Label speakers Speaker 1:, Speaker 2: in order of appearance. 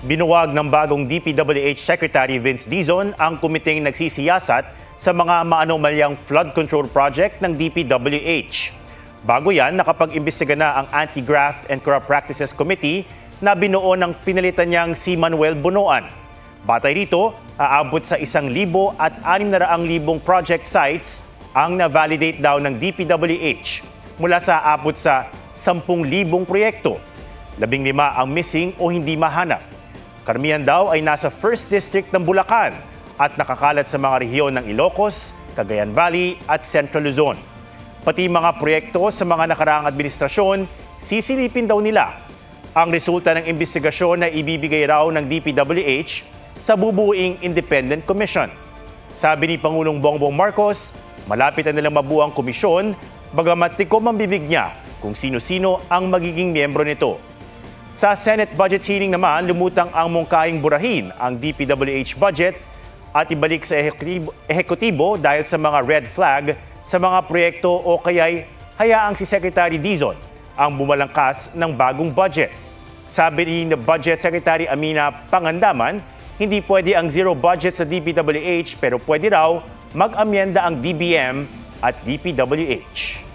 Speaker 1: Binuwag ng bagong DPWH Secretary Vince Dizon ang komiteng nagsisiyasat sa mga maanomalyang flood control project ng DPWH. Bago yan, nakapag-imbestiga na ang Anti-Graft and Corrupt Practices Committee na binuo ng pinalitan niyang si Manuel Bunoan. Batay rito, aabot sa 1,000 at 600,000 project sites ang na-validate daw ng DPWH mula sa aabot sa 10,000 proyekto. 15 ang missing o hindi mahanap. Karamihan daw ay nasa 1st District ng Bulacan at nakakalat sa mga rehiyon ng Ilocos, Cagayan Valley at Central Luzon. Pati mga proyekto sa mga nakaraang administrasyon, sisilipin daw nila. Ang resulta ng investigasyon na ibibigay raw ng DPWH sa bubuing Independent Commission. Sabi ni Pangulong Bongbong Marcos, malapit na nilang mabuo ang komisyon, bagamat tikom ang bibig niya kung sino-sino ang magiging miyembro nito. Sa Senate budget hearing naman, lumutang ang mungkahing burahin ang DPWH budget at ibalik sa ehekutibo dahil sa mga red flag sa mga proyekto o kaya'y hayaang si Secretary Dizon ang bumalangkas ng bagong budget. Sabi ni Budget Secretary Amina Pangandaman, hindi pwede ang zero budget sa DPWH pero pwede raw mag-amyenda ang DBM at DPWH.